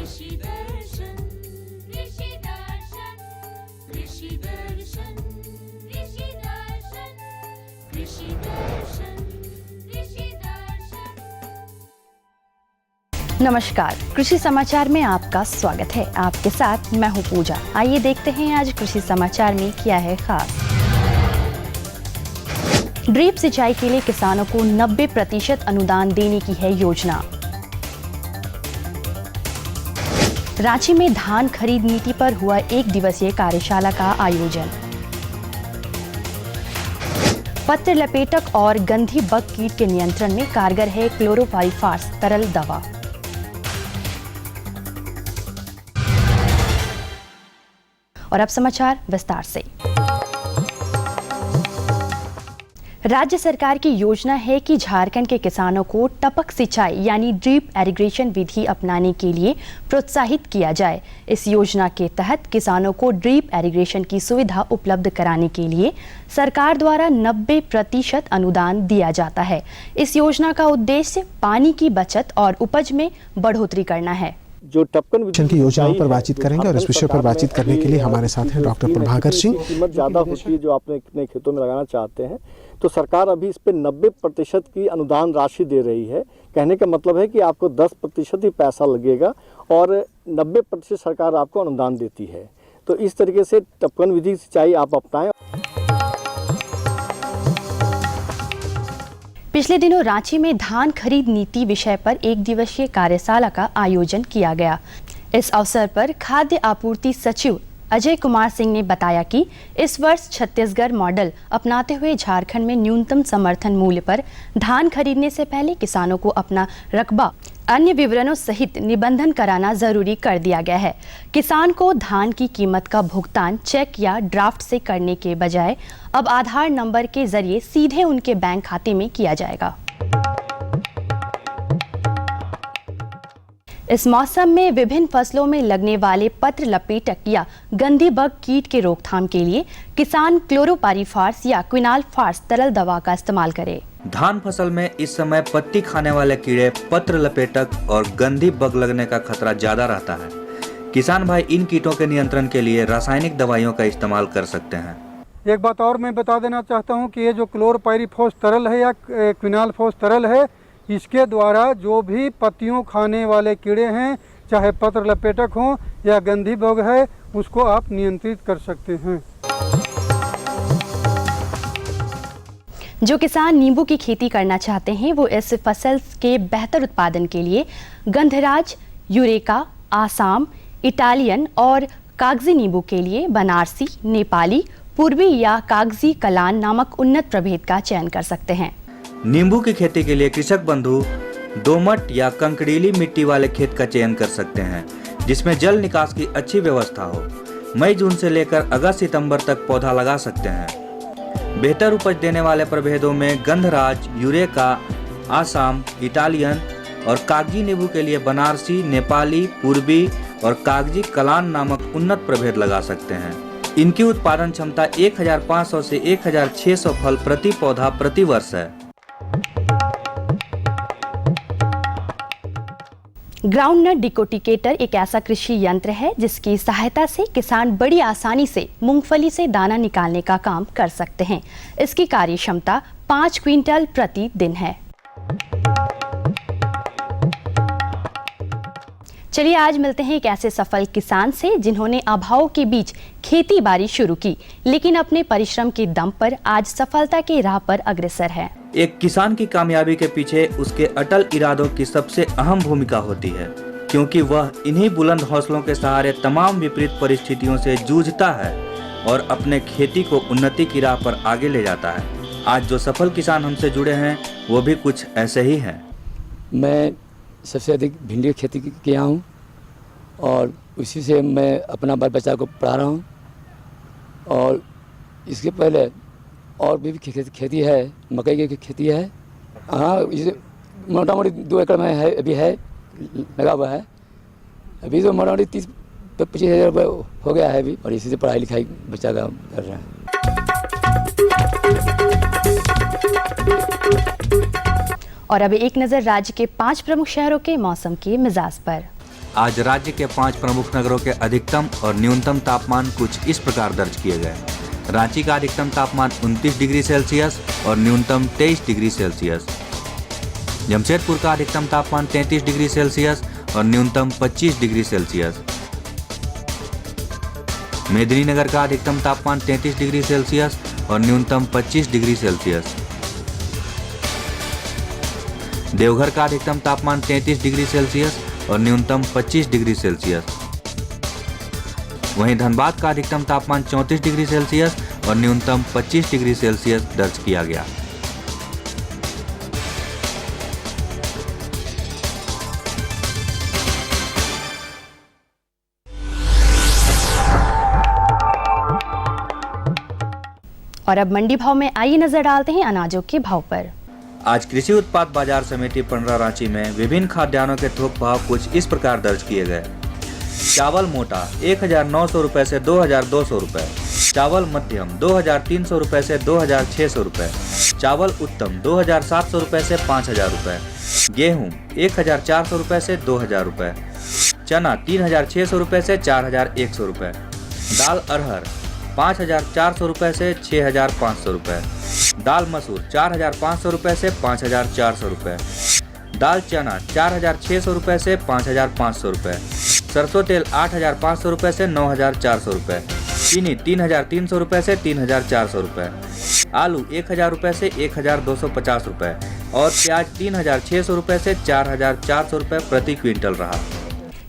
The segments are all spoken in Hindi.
कृषि दर्शन, कृषि दर्शन, कृषि दर्शन, कृषि दर्शन, कृषि दर्शन, कृषि दर्शन। नमस्कार, कृषि समाचार में आपका स्वागत है। आपके साथ मैं हूं पूजा। आइए देखते हैं आज कृषि समाचार में क्या है खास। ड्रिप सिंचाई के लिए किसानों को 90% अनुदान देने की है योजना। रांची में धान खरीद नीति पर हुआ 1 दिवसीय कार्यशाला का आयोजन। पत्र लपेटक और गंधी बग कीट के नियंत्रण में कारगर है क्लोरोपाइरीफास तरल दवा। और अब समाचार विस्तार से। राज्य सरकार की योजना है कि झारखंड के किसानों को टपक सिंचाई यानी ड्रिप इरिगेशन विधि अपनाने के लिए प्रोत्साहित किया जाए। इस योजना के तहत किसानों को ड्रिप इरिगेशन की सुविधा उपलब्ध कराने के लिए सरकार द्वारा 90% अनुदान दिया जाता है। इस योजना का उद्देश्य पानी की बचत और उपज में बढ़ोतरी करना है। जो टपकन की योजनाओं पर बातचीत करेंगे और इस विषय पर बातचीत करने के लिए हमारे साथ हैं डॉक्टर प्रभाकर सिंह। कीमत ज़्यादा होती है जो आपने अपने खेतों में लगाना चाहते हैं, तो सरकार अभी इस पे 90% की अनुदान राशि दे रही है। कहने का मतलब है कि आपको 10% ही पैसा लगेगा और 90% सरकार आपको अनुदान देती है। तो इस तरीके से टपकन विधि सिंचाई आप अपनाएं। पिछले दिनों रांची में धान खरीद नीति विषय पर 1 दिवसीय कार्यशाला का आयोजन किया गया। इस अवसर पर खाद्य आपूर्ति सचिव अजय कुमार सिंह ने बताया कि इस वर्ष छत्तीसगढ़ मॉडल अपनाते हुए झारखंड में न्यूनतम समर्थन मूल्य पर धान खरीदने से पहले किसानों को अपना रकबा अन्य विवरणों सहित निबंधन कराना जरूरी कर दिया गया है। किसान को धान की कीमत का भुगतान चेक या ड्राफ्ट से करने के बजाय अब आधार नंबर के जरिए सीधे उनके बैंक खाते में किया जाएगा। इस मौसम में विभिन्न फसलों में लगने वाले पत्र लपेटक या गंधी बग कीट के रोकथाम के लिए किसान क्लोरोपाइरीफास या क्विनालफास तरल दवा का इस्तेमाल करें। धान फसल में इस समय पत्ती खाने वाले कीड़े, पत्र लपेटक और गंधी बग लगने का खतरा ज्यादा रहता है। किसान भाई इन कीटों के नियंत्रण के लिए रासायनिक दवाइयों का इस्तेमाल कर सकते हैं। एक बात और मैं बता देना चाहता हूं कि ये जो क्लोरोपाइरीफास तरल है या क्विनालफास तरल है, इसके द्वारा जो भी पत्तियों खाने वाले कीड़े हैं, चाहे पत्र लपेटक हो या गंधी बग है, उसको आप नियंत्रित कर सकते हैं। जो किसान नींबू की खेती करना चाहते हैं वो इस फसल के बेहतर उत्पादन के लिए गंधराज, यूरेका, आसाम, इटालियन और कागजी नींबू के लिए बनारसी, नेपाली, पूर्वी या कागजी कलान नामक उन्नत प्रभेद का चयन कर सकते हैं। नींबू की खेती के लिए कृषक बंधु दोमट या कंकड़ीली मिट्टी वाले खेत का चयन कर सकते हैं, जिसमें जल निकास की अच्छी व्यवस्था हो। मई जून से लेकर अगस्त सितंबर तक पौधा लगा सकते हैं। बेहतर उपज देने वाले प्रभेदों में गंधराज, यूरेका, आसाम, इटालियन और कागजी नींबू के लिए बनारसी, नेपाली, पूर्वी और कागजी कलान नामक उन्नत प्रभेद लगा सकते हैं। इनकी उत्पादन क्षमता 1500 से 1600 फल प्रति पौधा प्रति वर्ष है। ग्राउंडनट डिकोटिकेटर एक ऐसा कृषि यंत्र है जिसकी सहायता से किसान बड़ी आसानी से मूंगफली से दाना निकालने का काम कर सकते हैं। इसकी कार्य क्षमता 5 क्विंटल प्रति दिन है। चलिए आज मिलते हैं एक ऐसे सफल किसान से जिन्होंने अभाव के बीच खेती बाड़ी शुरू की, लेकिन अपने परिश्रम के दम पर आज सफलता की राह पर अग्रसर है। एक किसान की कामयाबी के पीछे उसके अटल इरादों की सबसे अहम भूमिका होती है, क्योंकि वह इन्हीं बुलंद हौसलों के सहारे तमाम विपरीत परिस्थितियों से जूझता है और अपने खेती को उन्नति की राह पर आगे ले जाता है। आज जो सफल किसान हमसे जुड़े हैं वो भी कुछ ऐसे ही हैं। मैं सबसे अधिक भिंडी की खेती किया हूँ और उसी से मैं अपना बाल बच्चा को पढ़ा रहा हूँ। और इसके पहले और भी खेती है, मकई की खेती है। हाँ, इसे मोटा मोटी 2 एकड़ में है, अभी है लगा हुआ है। अभी तो मोटा मोटी 30-25 हज़ार रुपये हो गया है अभी, और इसी से पढ़ाई लिखाई बच्चा का कर रहे हैं। और अब एक नजर राज्य के 5 प्रमुख शहरों के मौसम के मिजाज पर। आज राज्य के 5 प्रमुख नगरों के अधिकतम और न्यूनतम तापमान कुछ इस प्रकार दर्ज किए गए। रांची का अधिकतम तापमान 29 डिग्री सेल्सियस और न्यूनतम 23 डिग्री सेल्सियस। जमशेदपुर का अधिकतम तापमान 33 डिग्री सेल्सियस और न्यूनतम 25 डिग्री सेल्सियस। मेदिनीनगर का अधिकतम तापमान 33 डिग्री सेल्सियस और न्यूनतम 25 डिग्री सेल्सियस। देवघर का अधिकतम तापमान 33 डिग्री सेल्सियस और न्यूनतम 25 डिग्री सेल्सियस। वहीं धनबाद का अधिकतम तापमान 34 डिग्री सेल्सियस और न्यूनतम 25 डिग्री सेल्सियस दर्ज किया गया। और अब मंडी भाव में आइए नजर डालते हैं अनाजों के भाव पर। आज कृषि उत्पाद बाजार समिति पंडरा रांची में विभिन्न खाद्यान्नों के थोक भाव कुछ इस प्रकार दर्ज किए गए। चावल मोटा 1900 रुपए से 2200 रुपए, चावल मध्यम 2300 रुपए से 2600 रुपए, चावल उत्तम 2700 रुपए से 5000 रुपए, गेहूं 1400 रुपए से 2000 रुपए, चना 3600 रुपए से 4100 रुपए, दाल अरहर 5400 रुपए से 6500 रुपए, दाल मसूर 4500 रुपए से 5400 रुपए, दाल चना 4600 रुपए से 5500 रुपए, सरसों तेल 8500 रुपए से 9400 रुपए, चीनी 3300 रुपए से 3400 रुपए, आलू 1000 रुपए से 1250 रुपए और प्याज 3600 रुपए से 4400 रुपए प्रति क्विंटल रहा।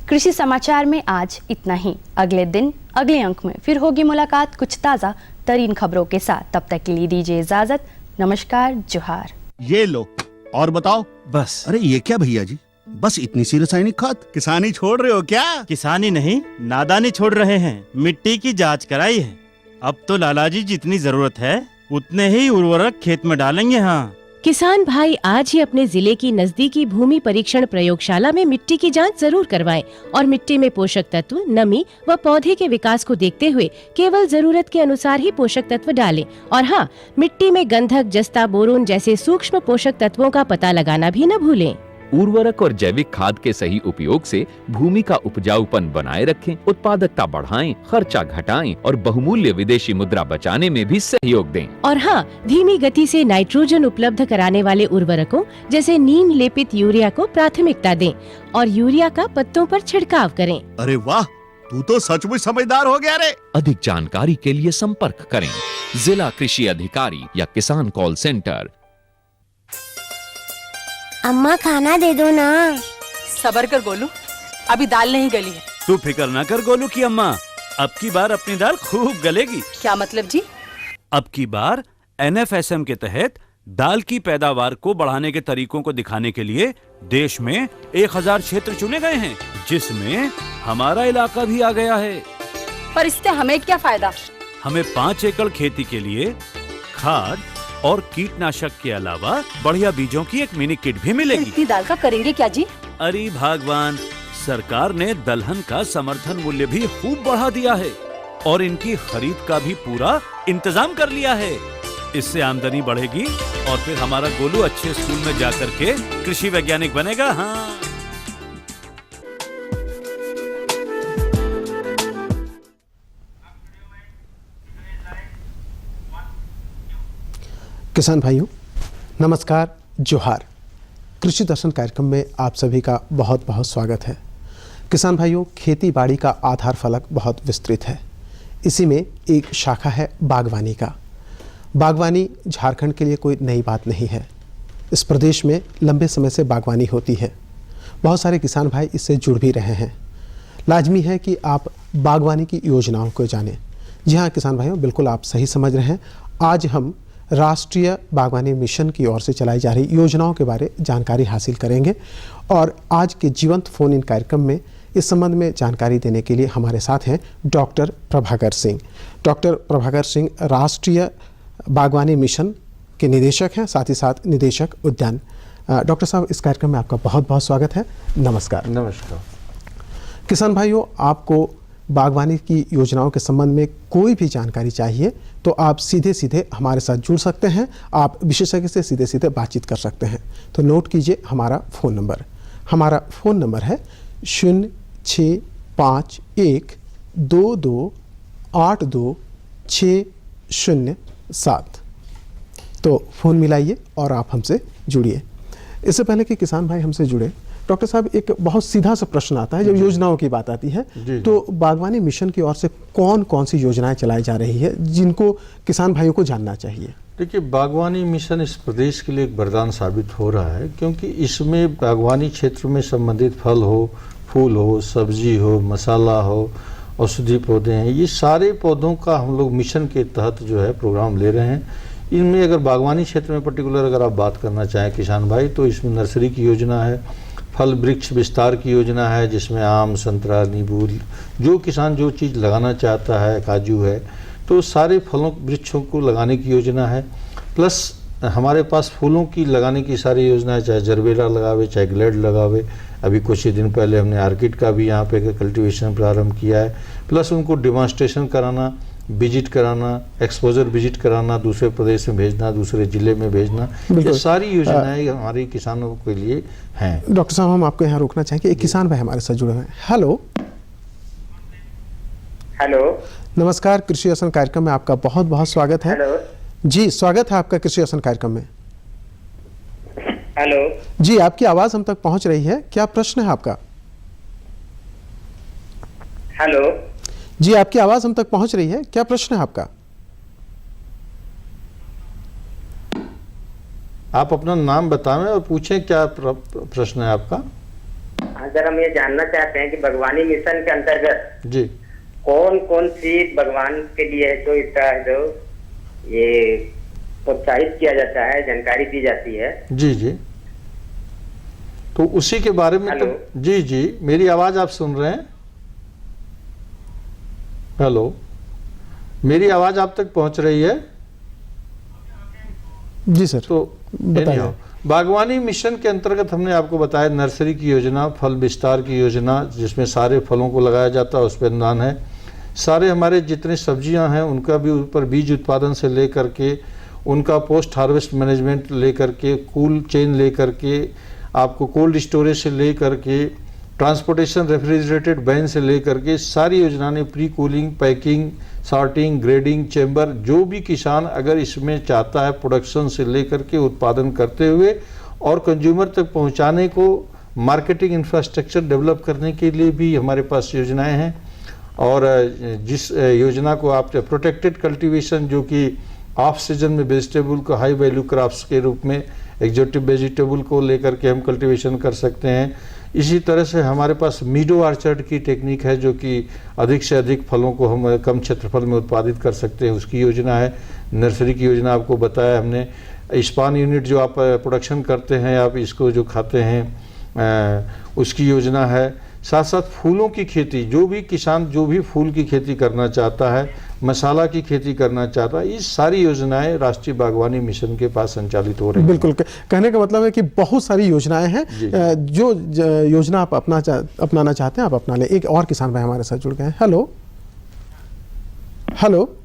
कृषि समाचार में आज इतना ही। अगले दिन अगले अंक में फिर होगी मुलाकात कुछ ताज़ा तरीन खबरों के साथ। तब तक के लिए दीजिए इजाजत। नमस्कार, जोहार। ये लो और बताओ। बस। अरे ये क्या भैया जी, बस इतनी सी रासायनिक खाद? किसानी छोड़ रहे हो क्या? किसानी नहीं, नादानी छोड़ रहे हैं। मिट्टी की जांच कराई है। अब तो लालाजी जितनी जरूरत है उतने ही उर्वरक खेत में डालेंगे। हाँ, किसान भाई आज ही अपने जिले की नजदीकी भूमि परीक्षण प्रयोगशाला में मिट्टी की जांच जरूर करवाएं और मिट्टी में पोषक तत्व, नमी व पौधे के विकास को देखते हुए केवल जरूरत के अनुसार ही पोषक तत्व डालें। और हाँ, मिट्टी में गंधक, जस्ता, बोरोन जैसे सूक्ष्म पोषक तत्वों का पता लगाना भी न भूलें। उर्वरक और जैविक खाद के सही उपयोग से भूमि का उपजाऊपन बनाए रखें, उत्पादकता बढ़ाएं, खर्चा घटाएं और बहुमूल्य विदेशी मुद्रा बचाने में भी सहयोग दें। और हाँ, धीमी गति से नाइट्रोजन उपलब्ध कराने वाले उर्वरकों जैसे नीम लेपित यूरिया को प्राथमिकता दें और यूरिया का पत्तों पर छिड़काव करें। अरे वाह, तू तो सचमुच समझदार हो गया रे। अधिक जानकारी के लिए संपर्क करें जिला कृषि अधिकारी या किसान कॉल सेंटर। अम्मा खाना दे दो ना। सबर कर गोलू, अभी दाल नहीं गली है। तू फिक्र ना कर गोलू की अम्मा, अब की बार अपनी दाल खूब गलेगी। क्या मतलब जी? अब की बार NFSM के तहत दाल की पैदावार को बढ़ाने के तरीकों को दिखाने के लिए देश में 1000 क्षेत्र चुने गए हैं, जिसमें हमारा इलाका भी आ गया है। पर इससे हमें क्या फायदा? हमें 5 एकड़ खेती के लिए खाद और कीटनाशक के अलावा बढ़िया बीजों की एक मिनी किट भी मिलेगी। इतनी दाल का करेंगे क्या जी? अरे भगवान, सरकार ने दलहन का समर्थन मूल्य भी खूब बढ़ा दिया है और इनकी खरीद का भी पूरा इंतजाम कर लिया है। इससे आमदनी बढ़ेगी और फिर हमारा गोलू अच्छे स्कूल में जाकर के कृषि वैज्ञानिक बनेगा। हाँ, किसान भाइयों नमस्कार, जोहार। कृषि दर्शन कार्यक्रम में आप सभी का बहुत बहुत स्वागत है। किसान भाइयों, खेती बाड़ी का आधार फलक बहुत विस्तृत है। इसी में एक शाखा है बागवानी का। बागवानी झारखंड के लिए कोई नई बात नहीं है। इस प्रदेश में लंबे समय से बागवानी होती है। बहुत सारे किसान भाई इससे जुड़ भी रहे हैं। लाजमी है कि आप बागवानी की योजनाओं को जानें। जी हाँ किसान भाइयों, बिल्कुल आप सही समझ रहे हैं। आज हम राष्ट्रीय बागवानी मिशन की ओर से चलाई जा रही योजनाओं के बारे जानकारी हासिल करेंगे और आज के जीवंत फोन इन कार्यक्रम में इस संबंध में जानकारी देने के लिए हमारे साथ हैं डॉक्टर प्रभाकर सिंह। डॉक्टर प्रभाकर सिंह राष्ट्रीय बागवानी मिशन के निदेशक हैं, साथ ही साथ निदेशक उद्यान। डॉक्टर साहब, इस कार्यक्रम में आपका बहुत बहुत स्वागत है। नमस्कार। नमस्कार। किसान भाइयों, आपको बागवानी की योजनाओं के संबंध में कोई भी जानकारी चाहिए तो आप सीधे सीधे हमारे साथ जुड़ सकते हैं। आप विशेषज्ञ से सीधे सीधे बातचीत कर सकते हैं। तो नोट कीजिए हमारा फ़ोन नंबर। हमारा फ़ोन नंबर है 65122826007। तो फ़ोन मिलाइए और आप हमसे जुड़िए। इससे पहले कि किसान भाई हमसे जुड़े, डॉक्टर साहब एक बहुत सीधा सा प्रश्न आता है जब योजनाओं की बात आती है, तो बागवानी मिशन की ओर से कौन कौन सी योजनाएं चलाई जा रही है जिनको किसान भाइयों को जानना चाहिए? देखिए, बागवानी मिशन इस प्रदेश के लिए एक वरदान साबित हो रहा है, क्योंकि इसमें बागवानी क्षेत्र में संबंधित फल हो, फूल हो, सब्जी हो, मसाला हो, औषधि पौधे हैं, ये सारे पौधों का हम लोग मिशन के तहत जो है प्रोग्राम ले रहे हैं। इनमें अगर बागवानी क्षेत्र में पर्टिकुलर अगर आप बात करना चाहें किसान भाई, तो इसमें नर्सरी की योजना है, फल वृक्ष विस्तार की योजना है जिसमें आम, संतरा, नींबू, जो किसान जो चीज़ लगाना चाहता है, काजू है, तो सारे फलों वृक्षों को लगाने की योजना है। प्लस हमारे पास फूलों की लगाने की सारी योजनाएं, चाहे जरबेरा लगावे, चाहे ग्लेड लगावे। अभी कुछ ही दिन पहले हमने आर्किड का भी यहाँ पे कल्टीवेशन प्रारंभ किया है। प्लस उनको डिमॉन्स्ट्रेशन कराना, विजिट कराना, एक्सपोजर विजिट कराना, दूसरे प्रदेश में भेजना, दूसरे जिले में भेजना, ये सारी योजनाएं हमारे किसानों के लिए हैं। डॉक्टर साहब, हम आपको यहाँ रोकना चाहेंगे, एक किसान भाई हमारे साथ जुड़े हुए हैं। हेलो हेलो, नमस्कार, कृषि दर्शन कार्यक्रम में आपका बहुत बहुत स्वागत है। हेलो जी, स्वागत है आपका कृषि दर्शन कार्यक्रम में। हेलो जी, आपकी आवाज हम तक पहुंच रही है, क्या प्रश्न है आपका? हेलो जी, आपकी आवाज हम तक पहुंच रही है, क्या प्रश्न है आपका? आप अपना नाम बताएं और पूछें क्या प्रश्न है आपका। अगर हम ये जानना चाहते हैं कि बागवानी मिशन के अंतर्गत जी कौन कौन सी बागवान के लिए जो इसका जो ये प्रोत्साहित किया जाता है, जानकारी दी जाती है। जी जी, तो उसी के बारे में। तो जी जी, मेरी आवाज आप सुन रहे हैं? हेलो, मेरी आवाज आप तक पहुंच रही है? जी सर। तो बागवानी मिशन के अंतर्गत हमने आपको बताया नर्सरी की योजना, फल विस्तार की योजना, जिसमें सारे फलों को लगाया जाता है, उस पर अनुदान है। सारे हमारे जितने सब्जियां हैं उनका भी ऊपर बीज उत्पादन से लेकर के उनका पोस्ट हार्वेस्ट मैनेजमेंट लेकर के, कूल चेन लेकर के, आपको कोल्ड स्टोरेज से लेकर के, ट्रांसपोर्टेशन रेफ्रिजरेटेड वैन से लेकर के सारी योजना ने pre cooling, packing, sorting, grading, chamber, जो भी किसान अगर इसमें चाहता है प्रोडक्शन से लेकर के उत्पादन करते हुए और कंज्यूमर तक पहुंचाने को, मार्केटिंग इंफ्रास्ट्रक्चर डेवलप करने के लिए भी हमारे पास योजनाएं हैं। और जिस योजना को आप प्रोटेक्टेड कल्टीवेशन, जो कि ऑफ सीजन में वेजिटेबल को हाई वैल्यू क्रॉप्स के रूप में एग्जोटिक वेजिटेबल को लेकर के हम कल्टीवेशन कर सकते हैं। इसी तरह से हमारे पास मीडो आर्चर्ड की टेक्निक है, जो कि अधिक से अधिक फलों को हम कम क्षेत्रफल में उत्पादित कर सकते हैं, उसकी योजना है। नर्सरी की योजना आपको बताया हमने। स्पान यूनिट जो आप प्रोडक्शन करते हैं, आप इसको जो खाते हैं, उसकी योजना है। साथ साथ फूलों की खेती, जो भी किसान जो भी फूल की खेती करना चाहता है, मसाला की खेती करना चाहता है, ये सारी योजनाएं राष्ट्रीय बागवानी मिशन के पास संचालित हो रही हैं। बिल्कुल, कहने का मतलब है कि बहुत सारी योजनाएं हैं। जो योजना आप अपनाना चाहते हैं आप अपना लें। एक और किसान भाई हमारे साथ जुड़ गए हैं। हेलो हेलो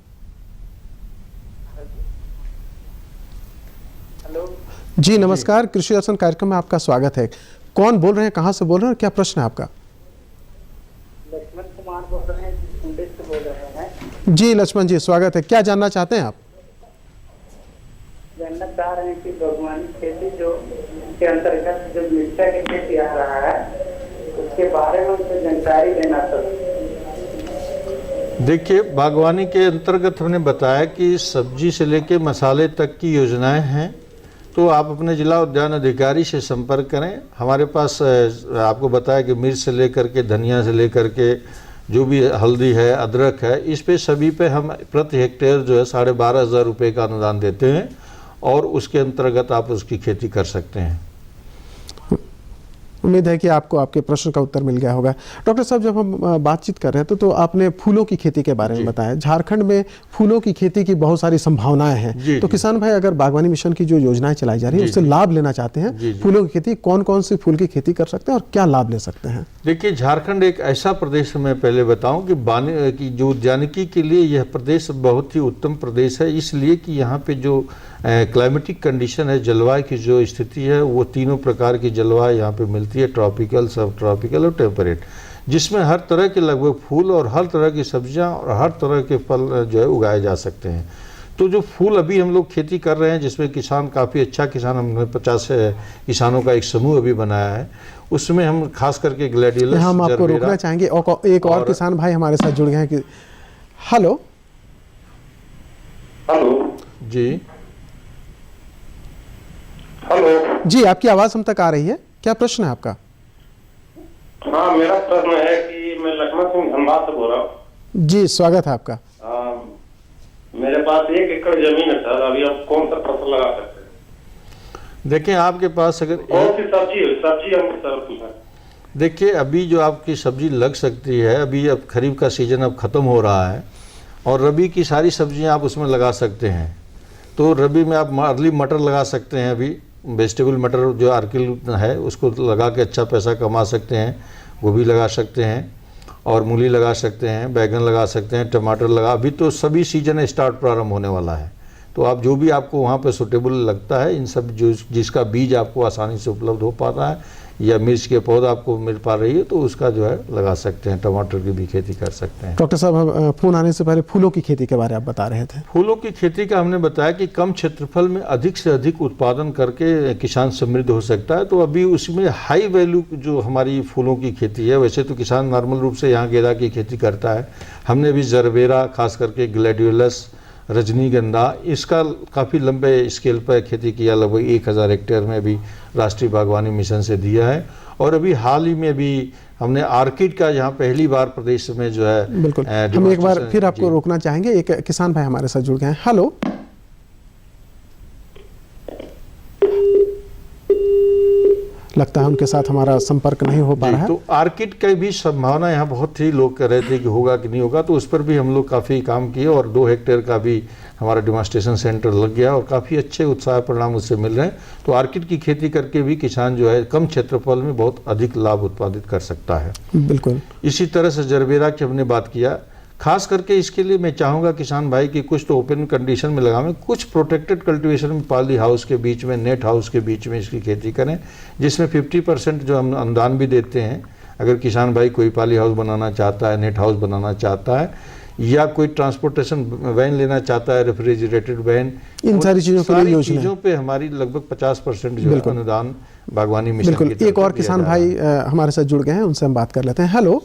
जी, नमस्कार, कृषि दर्शन कार्यक्रम में आपका स्वागत है। कौन बोल रहे हैं, कहाँ से बोल रहे हैं और क्या प्रश्न है आपका? लक्ष्मण कुमार बोल रहे हैं, मुंबई से बोल रहे हैं। जी लक्ष्मण जी, स्वागत है। क्या जानना चाहते हैं आप? जानना चाह रहे हैं कि बागवानी खेती जो के अंतर्गत जो मिर्चा की खेती आ रहा है, उसके बारे में उसे जानकारी देना चाहिए। देखिए, बागवानी के अंतर्गत हमने बताया कि सब्जी से लेके मसाले तक की योजनाएं हैं। तो आप अपने जिला उद्यान अधिकारी से संपर्क करें। हमारे पास आपको बताया कि मिर्च से लेकर के, धनिया से लेकर के, जो भी हल्दी है, अदरक है, इस पे सभी पे हम प्रति हेक्टेयर जो है 12,500 रुपये का अनुदान देते हैं और उसके अंतर्गत आप उसकी खेती कर सकते हैं। उम्मीद है कि आपको आपके प्रश्न का उत्तर मिल गया होगा। डॉक्टर साहब, जब हम बातचीत कर रहे थे तो आपने फूलों की खेती के बारे में बताया। झारखंड में फूलों की खेती की बहुत सारी संभावनाएं हैं। तो किसान भाई अगर बागवानी मिशन की जो योजनाएं चलाई जा रही है उससे लाभ लेना चाहते हैं, फूलों की खेती, कौन कौन सी फूल की खेती कर सकते हैं और क्या लाभ ले सकते हैं? देखिए, झारखंड एक ऐसा प्रदेश, मैं पहले बताऊं कि जो उद्यानिकी के लिए यह प्रदेश बहुत ही उत्तम प्रदेश है, इसलिए कि यहाँ पे जो क्लाइमेटिक कंडीशन है, जलवायु की जो स्थिति है, वो तीनों प्रकार की जलवायु यहाँ पे मिलती है, ट्रॉपिकल, सब ट्रॉपिकल और टेम्परेट। जिसमें हर तरह के लगभग फूल और हर तरह की सब्जियां और हर तरह के फल जो है उगाए जा सकते हैं। तो जो फूल अभी हम लोग खेती कर रहे हैं, जिसमें किसान काफ़ी अच्छा किसान, हमने 50 किसानों का एक समूह अभी बनाया है, उसमें हम खास करके ग्लैडियोलस, हम आपको रोकना चाहेंगे और एक और किसान भाई हमारे साथ जुड़ गए हैं कि हेलो जी हेलो जी, आपकी आवाज़ हम तक आ रही है, क्या प्रश्न है आपका? हाँ, मेरा प्रश्न है कि मैं लक्ष्मण सिंह धनबाद से बोल रहा हूँ। जी, स्वागत है आपका। मेरे पास 1 एकड़ जमीन है सर, अभी आप कौन सा फसल लगा सकते हैं? देखिए, आपके पास अगर कौन सी सब्जी हम सर पूछा? देखिए, अभी जो आपकी सब्जी लग सकती है, अभी अब खरीफ का सीजन अब ख़त्म हो रहा है और रबी की सारी सब्जियां आप उसमें लगा सकते हैं। तो रबी में आप अर्ली मटर लगा सकते हैं, अभी वेजिटेबल मटर जो अर्किल है उसको लगा के अच्छा पैसा कमा सकते हैं। गोभी लगा सकते हैं और मूली लगा सकते हैं, बैगन लगा सकते हैं, टमाटर लगा, अभी तो सभी सीजन स्टार्ट प्रारंभ होने वाला है। तो आप जो भी आपको वहाँ पे सुटेबल लगता है, इन सब जो जिसका बीज आपको आसानी से उपलब्ध हो पाता है या मिर्च के पौधा आपको मिल पा रही है, तो उसका जो है लगा सकते हैं। टमाटर की भी खेती कर सकते हैं। डॉक्टर साहब, हम फोन आने से पहले फूलों की खेती के बारे में आप बता रहे थे। फूलों की खेती का हमने बताया कि कम क्षेत्रफल में अधिक से अधिक उत्पादन करके किसान समृद्ध हो सकता है। तो अभी उसमें हाई वैल्यू जो हमारी फूलों की खेती है, वैसे तो किसान नॉर्मल रूप से यहाँ गेंदा की खेती करता है, हमने भी जरबेरा, खास करके ग्लैडियोलस, रजनीगंधा, इसका काफ़ी लंबे स्केल पर खेती किया, लगभग 1000 हेक्टेयर में भी राष्ट्रीय बागवानी मिशन से दिया है। और अभी हाल ही में भी हमने आर्किड का यहाँ पहली बार प्रदेश में जो है, बिल्कुल, हम एक बार फिर आपको रोकना चाहेंगे। एक किसान भाई हमारे साथ जुड़ गए हैं। हेलो लगता है उनके साथ हमारा संपर्क नहीं हो पा रहा है। तो आर्किड की भी संभावना यहाँ बहुत ही लोग कह रहे थे कि होगा कि नहीं होगा, तो उस पर भी हम लोग काफ़ी काम किए और 2 हेक्टेयर का भी हमारा डेमोन्स्ट्रेशन सेंटर लग गया और काफ़ी अच्छे उत्साह परिणाम उससे मिल रहे हैं। तो आर्किड की खेती करके भी किसान जो है कम क्षेत्रफल में बहुत अधिक लाभ उत्पादित कर सकता है। बिल्कुल। इसी तरह से जरबेरा की हमने बात किया, खास करके इसके लिए मैं चाहूँगा किसान भाई कि कुछ तो ओपन कंडीशन में लगावें, कुछ प्रोटेक्टेड कल्टीवेशन में पॉली हाउस के बीच में, नेट हाउस के बीच में इसकी खेती करें, जिसमें 50% जो हम अनुदान भी देते हैं। अगर किसान भाई कोई पॉली हाउस बनाना चाहता है, नेट हाउस बनाना चाहता है या कोई ट्रांसपोर्टेशन वैन लेना चाहता है, रेफ्रिजरेटेड वैन, इन सारी चीज़ों के लिए योजना चीज़ों पे हमारी लगभग 50% जो है अनुदान बागवानी मिशन। बिल्कुल। एक और किसान भाई हमारे साथ जुड़ गए हैं, उनसे हम बात कर लेते हैं। हेलो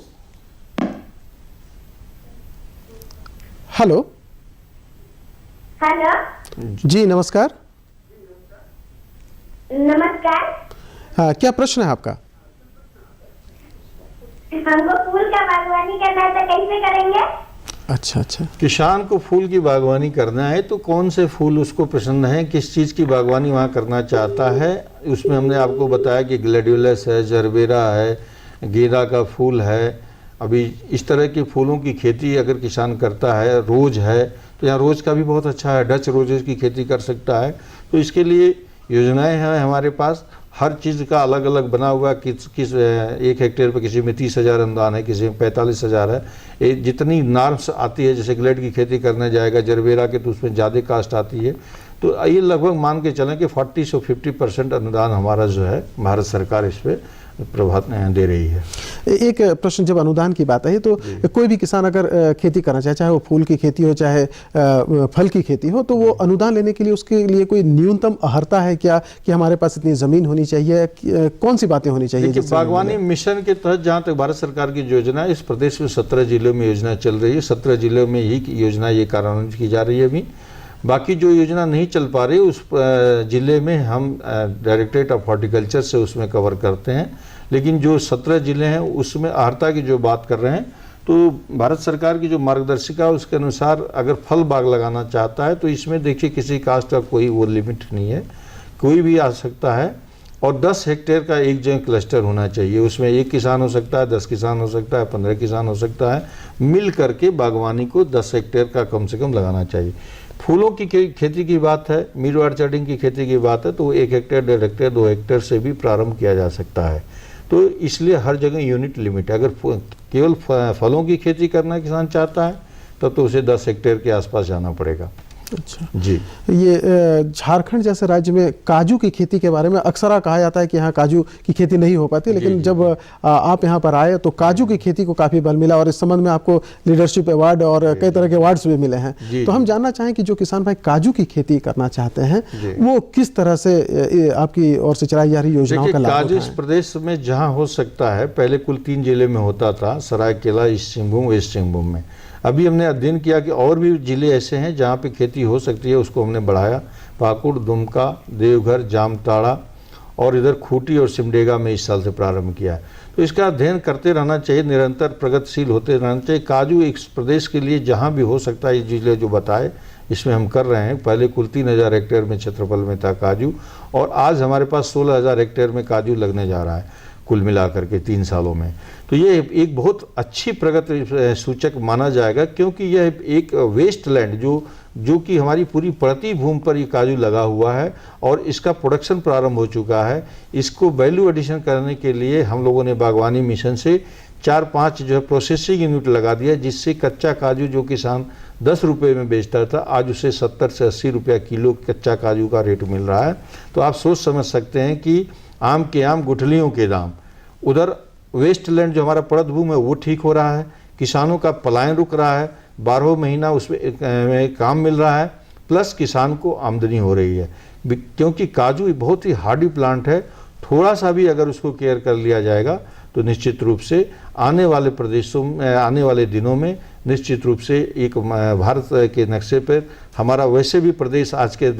हेलो हेलो जी, नमस्कार। नमस्कार। हाँ, क्या प्रश्न है आपका? हमको फूल का बागवानी करना है, तो कैसे करेंगे? अच्छा अच्छा, किसान को फूल की बागवानी करना है तो कौन से फूल उसको पसंद है, किस चीज़ की बागवानी वहाँ करना चाहता है, उसमें हमने आपको बताया कि ग्लैडियोलस है, जरबेरा है, गेंदा का फूल है। अभी इस तरह के फूलों की खेती अगर किसान करता है, रोज है तो यहाँ रोज का भी बहुत अच्छा है, डच रोजेस की खेती कर सकता है। तो इसके लिए योजनाएं हैं हमारे पास, हर चीज़ का अलग अलग बना हुआ, किस 1 हेक्टेयर पर किसी में 30,000 अनुदान है, किसी में 45,000 है। ये जितनी नॉर्म्स आती है, जैसे ग्लेड की खेती करने जाएगा जरबेरा के, तो उसमें ज़्यादा कास्ट आती है। तो ये लगभग मान के चलें कि 40 से 50% अनुदान हमारा जो है भारत सरकार इस पर प्रभाव दे रही है। एक प्रश्न, जब अनुदान की बात है तो कोई भी किसान अगर खेती करना चाहे, चाहे वो फूल की खेती हो चाहे फल की खेती हो, तो वो अनुदान लेने के लिए उसके लिए कोई न्यूनतम अहर्ता है क्या, कि हमारे पास इतनी ज़मीन होनी चाहिए, कौन सी बातें होनी चाहिए? बागवानी मिशन के तहत जहाँ तक भारत सरकार की योजना है, इस प्रदेश में 17 जिलों में योजना चल रही है। 17 जिलों में ही योजना ये कार्यान्वित की जा रही है। अभी बाकी जो योजना नहीं चल पा रही उस ज़िले में हम डायरेक्टरेट ऑफ हॉर्टिकल्चर से उसमें कवर करते हैं। लेकिन जो 17 ज़िले हैं उसमें अहर्ता की जो बात कर रहे हैं, तो भारत सरकार की जो मार्गदर्शिका है उसके अनुसार अगर फल बाग लगाना चाहता है तो इसमें देखिए किसी कास्ट का कोई वो लिमिट नहीं है, कोई भी आ सकता है। और 10 हेक्टेयर का एक जगह क्लस्टर होना चाहिए, उसमें 1 किसान हो सकता है, 10 किसान हो सकता है, 15 किसान हो सकता है, मिल करके बागवानी को 10 हेक्टेयर का कम से कम लगाना चाहिए। फूलों की खेती की बात है, मीड ऑर्चर्डिंग की खेती की बात है, तो 1 हेक्टेयर, 1.5 हेक्टेयर, 2 हेक्टेयर से भी प्रारंभ किया जा सकता है। तो इसलिए हर जगह यूनिट लिमिट है। अगर केवल फलों की खेती करना किसान चाहता है तब तो उसे 10 हेक्टेयर के आसपास जाना पड़ेगा। अच्छा जी। ये झारखंड जैसे राज्य में काजू की खेती के बारे में अक्सर कहा जाता है कि यहाँ काजू की खेती नहीं हो पाती, लेकिन जब आप यहाँ पर आए तो काजू की खेती को काफ़ी बल मिला और इस संबंध में आपको लीडरशिप अवार्ड और कई तरह के अवार्ड्स भी मिले हैं। तो हम जानना चाहें कि जो किसान भाई काजू की खेती करना चाहते हैं वो किस तरह से आपकी ओर से चलाई जा रही योजनाओं का लाभ काजू इस प्रदेश में जहाँ हो सकता है, पहले कुल 3 जिले में होता था, सरायकेला, ईस्ट सिंहभूम, वेस्ट सिंहभूम में। अभी हमने अध्ययन किया कि और भी जिले ऐसे हैं जहाँ पे खेती हो सकती है, उसको हमने बढ़ाया। पाकुड़, दुमका, देवघर, जामताड़ा और इधर खूंटी और सिमडेगा में इस साल से प्रारंभ किया है। तो इसका अध्ययन करते रहना चाहिए, निरंतर प्रगतिशील होते रहना चाहिए। काजू एक प्रदेश के लिए जहाँ भी हो सकता है, जिले जो बताए इसमें हम कर रहे हैं। पहले कुल 3000 हेक्टेयर में क्षेत्रफल में था काजू, और आज हमारे पास 16000 हेक्टेयर में काजू लगने जा रहा है कुल मिलाकर के 3 सालों में। तो ये एक बहुत अच्छी प्रगति सूचक माना जाएगा, क्योंकि यह एक वेस्ट लैंड जो कि हमारी पूरी पड़ती भूमि पर ये काजू लगा हुआ है और इसका प्रोडक्शन प्रारंभ हो चुका है। इसको वैल्यू एडिशन करने के लिए हम लोगों ने बागवानी मिशन से 4-5 जो है प्रोसेसिंग यूनिट लगा दिया, जिससे कच्चा काजू जो किसान 10 रुपये में बेचता था, आज उसे 70 से 80 रुपया किलो कच्चा काजू का रेट मिल रहा है। तो आप सोच समझ सकते हैं कि आम के आम गुठलियों के दाम, उधर वेस्टलैंड जो हमारा पड़त भूमि है वो ठीक हो रहा है, किसानों का पलायन रुक रहा है, 12 महीना उसमें काम मिल रहा है, प्लस किसान को आमदनी हो रही है। क्योंकि काजू बहुत ही हार्डी प्लांट है, थोड़ा सा भी अगर उसको केयर कर लिया जाएगा तो निश्चित रूप से आने वाले प्रदेशों में, आने वाले दिनों में निश्चित रूप से एक भारत के नक्शे पर हमारा वैसे भी प्रदेश आज के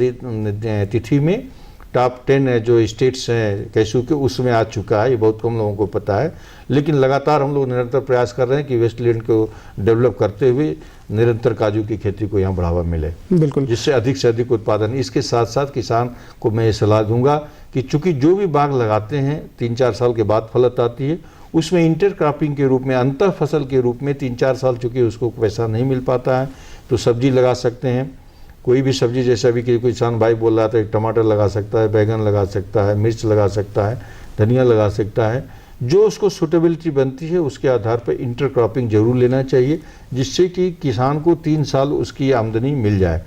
तिथि में टॉप 10 जो स्टेट्स हैं कैशू के, उसमें आ चुका है। ये बहुत कम लोगों को पता है, लेकिन लगातार हम लोग निरंतर प्रयास कर रहे हैं कि वेस्टलैंड को डेवलप करते हुए निरंतर काजू की खेती को यहाँ बढ़ावा मिले, बिल्कुल, जिससे अधिक से अधिक उत्पादन। इसके साथ साथ किसान को मैं ये सलाह दूंगा कि चूंकि जो भी बाग लगाते हैं 3-4 साल के बाद फलत आती है, उसमें इंटर क्रॉपिंग के रूप में, अंतर फसल के रूप में 3-4 साल चूंकि उसको पैसा नहीं मिल पाता है तो सब्जी लगा सकते हैं। कोई भी सब्जी, जैसे अभी कोई किसान भाई बोल रहा था, टमाटर लगा सकता है, बैगन लगा सकता है, मिर्च लगा सकता है, धनिया लगा सकता है। जो उसको सूटेबिलिटी बनती है उसके आधार पर इंटर क्रॉपिंग जरूर लेना चाहिए, जिससे कि किसान को 3 साल उसकी आमदनी मिल जाए।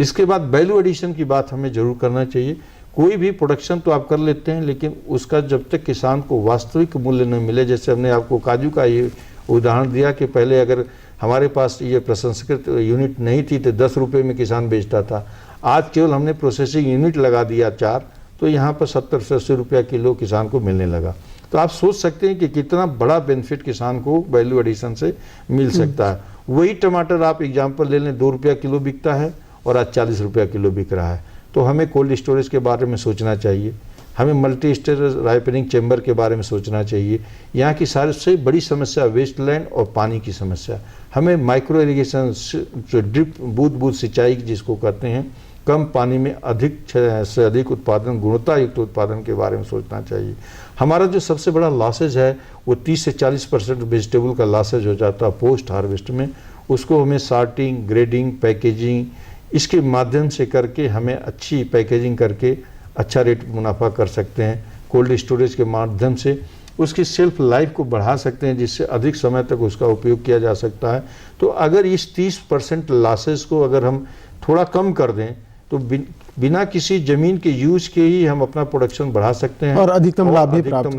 इसके बाद वैल्यू एडिशन की बात हमें जरूर करना चाहिए। कोई भी प्रोडक्शन तो आप कर लेते हैं, लेकिन उसका जब तक किसान को वास्तविक मूल्य न मिले, जैसे हमने आपको काजू का ये उदाहरण दिया कि पहले अगर हमारे पास ये प्रसंस्कृत यूनिट नहीं थी तो 10 रुपये में किसान बेचता था, आज केवल हमने प्रोसेसिंग यूनिट लगा दिया 4, तो यहाँ पर 70 से 80 रुपया किलो किसान को मिलने लगा। तो आप सोच सकते हैं कि कितना बड़ा बेनिफिट किसान को वैल्यू एडिशन से मिल सकता है। वही टमाटर आप एग्जाम्पल ले लें, 2 रुपया किलो बिकता है और आज 40 रुपया किलो बिक रहा है। तो हमें कोल्ड स्टोरेज के बारे में सोचना चाहिए, हमें मल्टी स्टेज राइपनिंग चैम्बर के बारे में सोचना चाहिए। यहाँ की सबसे बड़ी समस्या वेस्टलैंड और पानी की समस्या। हमें माइक्रो इरिगेशन, जो ड्रिप बूंद सिंचाई जिसको कहते हैं, कम पानी में अधिक से अधिक उत्पादन, गुणवत्ता युक्त उत्पादन के बारे में सोचना चाहिए। हमारा जो सबसे बड़ा लॉसेज है वो 30 से 40% वेजिटेबल का लॉसेज हो जाता है पोस्ट हार्वेस्ट में। उसको हमें सॉर्टिंग, ग्रेडिंग, पैकेजिंग इसके माध्यम से करके हमें अच्छी पैकेजिंग करके अच्छा रेट मुनाफा कर सकते हैं। कोल्ड स्टोरेज के माध्यम से उसकी सेल्फ लाइफ को बढ़ा सकते हैं, जिससे अधिक समय तक उसका उपयोग किया जा सकता है। तो अगर इस 30% लॉसेस को अगर हम थोड़ा कम कर दें तो बिना किसी जमीन के यूज के ही हम अपना प्रोडक्शन बढ़ा सकते हैं और अधिकतम लाभ भी प्राप्त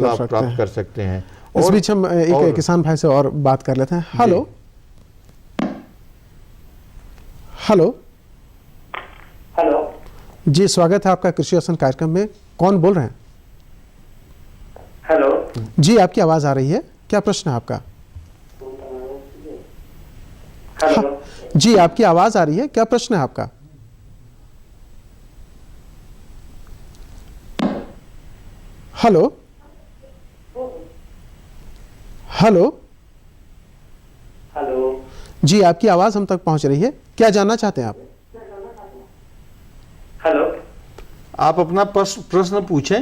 कर सकते हैं। इस बीच हम एक किसान भाई से और बात कर लेते हैं। हेलो हेलो हेलो जी, स्वागत है आपका कृषि दर्शन कार्यक्रम में। कौन बोल रहे हैं? हेलो जी, आपकी आवाज आ रही है, क्या प्रश्न है आपका? हेलो जी, आपकी आवाज आ रही है, क्या प्रश्न है आपका? हेलो हेलो हेलो जी, आपकी आवाज हम तक पहुंच रही है, क्या जानना चाहते हैं आप? हेलो, आप अपना प्रश्न पूछें।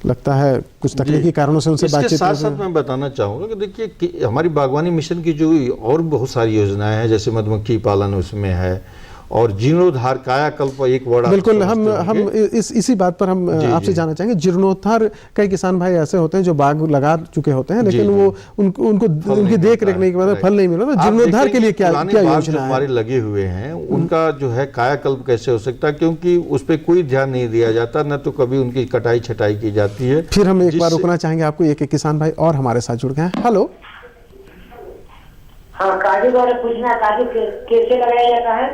लगता है कुछ तकनीकी कारणों से उनसे बातचीत। इसके साथ साथ मैं बताना चाहूँगा कि देखिए कि हमारी बागवानी मिशन की जो और बहुत सारी योजनाएं हैं, जैसे मधुमक्खी पालन उसमें है, और जीर्णोद्धार कायाकल्प एक वर्ड बिल्कुल, हम इसी बात पर हम आपसे जानना चाहेंगे। जीर्णोद्धार, कई किसान भाई ऐसे होते हैं जो बाग लगा चुके होते हैं लेकिन वो उनको उनकी देख रेख नहीं करते, फल नहीं मिल रहा, तो जीर्णोद्धार के लिए क्या योजना है? हमारे लगे हुए हैं उनका जो है कायाकल्प कैसे हो सकता है, क्योंकि उस पर कोई ध्यान नहीं दिया जाता, न तो कभी उनकी कटाई छटाई की जाती है। फिर हम एक बार रुकना चाहेंगे आपको, एक किसान भाई और हमारे साथ जुड़ गए हैं। हेलो, हाँ, काजू बारे पूछना, काजू कैसे लगाया जाता है?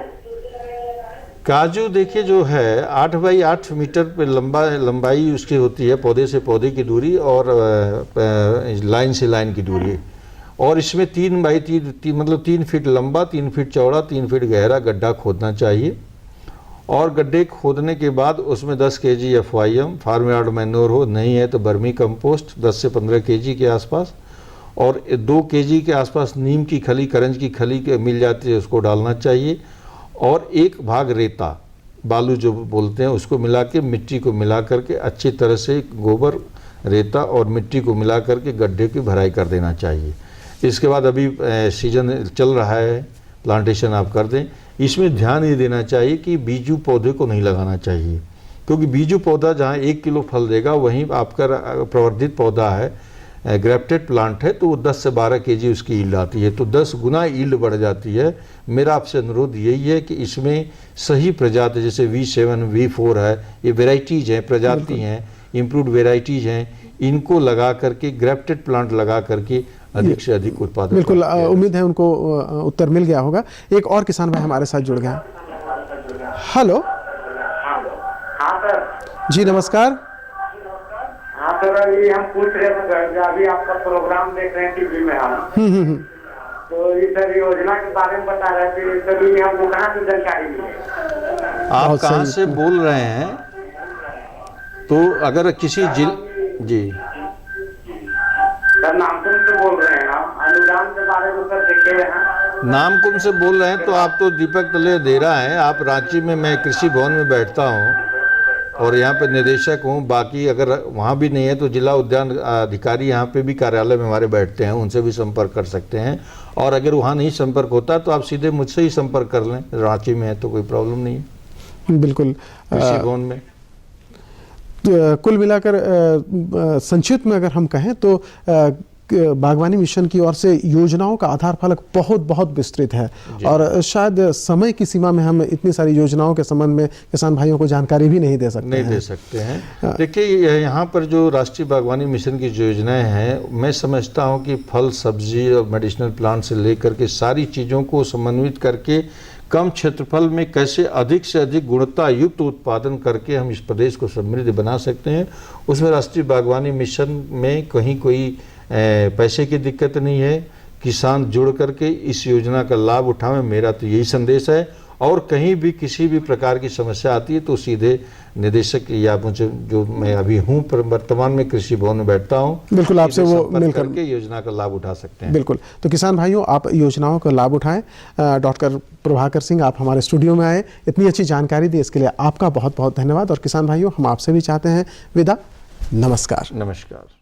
काजू देखिए जो है 8 बाई 8 मीटर पे लंबाई उसकी होती है, पौधे से पौधे की दूरी और लाइन से लाइन की दूरी, और इसमें 3 बाई 3 मतलब 3 फीट लंबा, 3 फीट चौड़ा, 3 फीट गहरा गड्ढा खोदना चाहिए। और गड्ढे खोदने के बाद उसमें 10 kg FYM farm yard manure हो, नहीं है तो बर्मी कंपोस्ट 10 से 15 kg के आसपास, और 2 kg के आसपास नीम की खली, करंज की खली मिल जाती है, उसको डालना चाहिए। और 1 भाग रेता, बालू जो बोलते हैं, उसको मिला के, मिट्टी को मिला करके अच्छी तरह से गोबर, रेता और मिट्टी को मिला करके गड्ढे की भराई कर देना चाहिए। इसके बाद अभी सीजन चल रहा है, प्लांटेशन आप कर दें। इसमें ध्यान ये देना चाहिए कि बीजू पौधे को नहीं लगाना चाहिए, क्योंकि बीजू पौधा जहाँ 1 किलो फल देगा वहीं आपका प्रवर्धित पौधा है, ग्रेफ्टेड प्लांट है, तो वो 10 से 12 kg उसकी ईल्ड आती है, तो 10 गुना ईल्ड बढ़ जाती है। मेरा आपसे अनुरोध यही है कि इसमें सही प्रजाति, जैसे V7 V4 है, ये वेराइटीज़ हैं, प्रजाति हैं, इम्प्रूव्ड वेराइटीज़ हैं, इनको लगा करके, ग्रेफ्टेड प्लांट लगा करके अधिक से अधिक उत्पादन। बिल्कुल, उम्मीद है उनको उत्तर मिल गया होगा। एक और किसान भाई हमारे साथ जुड़ गया। हेलो, हाँ सर जी नमस्कार। हाँ सर, अभी हम पूछ रहे थे, अभी आपका प्रोग्राम देख रहे हैं टीवी में हम, तो ये सर योजना के बारे में बता रहे थे, तभी हमको कहाँ से जानकारी मिली? आप कहाँ से बोल रहे हैं? तो अगर किसी जी सर, नामकुम से बोल रहे हैं आप, अनुदान के बारे में सर देखे हैं। नामकुम से बोल रहे हैं तो आप तो दीपक तले दे रहा है। आप रांची में, मैं कृषि भवन में बैठता हूँ और यहाँ पे निदेशक हूँ। बाकी अगर वहाँ भी नहीं है तो जिला उद्यान अधिकारी यहाँ पे भी कार्यालय में हमारे बैठते हैं, उनसे भी संपर्क कर सकते हैं। और अगर वहाँ नहीं संपर्क होता तो आप सीधे मुझसे ही संपर्क कर लें, रांची में है तो कोई प्रॉब्लम नहीं है। बिल्कुल, कृषि भवन में। कुल मिलाकर संक्षिप्त में अगर हम कहें तो बागवानी मिशन की ओर से योजनाओं का आधार फलक बहुत बहुत विस्तृत है, और शायद समय की सीमा में हम इतनी सारी योजनाओं के संबंध में किसान भाइयों को जानकारी भी नहीं दे सकते हैं। देखिए, यहाँ पर जो राष्ट्रीय बागवानी मिशन की जो योजनाएं हैं, मैं समझता हूँ कि फल, सब्जी और मेडिसिनल प्लांट से लेकर के सारी चीज़ों को समन्वित करके कम क्षेत्रफल में कैसे अधिक से अधिक गुणवत्ता युक्त उत्पादन करके हम इस प्रदेश को समृद्ध बना सकते हैं, उसमें राष्ट्रीय बागवानी मिशन में कहीं कोई पैसे की दिक्कत नहीं है। किसान जुड़ करके इस योजना का लाभ उठाएं, मेरा तो यही संदेश है। और कहीं भी किसी भी प्रकार की समस्या आती है तो सीधे निदेशक या मुझे, जो मैं अभी हूँ वर्तमान में कृषि भवन में बैठता हूँ, बिल्कुल आपसे वो मिलकर के योजना का लाभ उठा सकते हैं। बिल्कुल, तो किसान भाइयों, आप योजनाओं का लाभ उठाएं। डॉक्टर प्रभाकर सिंह, आप हमारे स्टूडियो में आए, इतनी अच्छी जानकारी दी, इसके लिए आपका बहुत बहुत धन्यवाद। और किसान भाइयों, हम आपसे भी चाहते हैं विदा। नमस्कार। नमस्कार।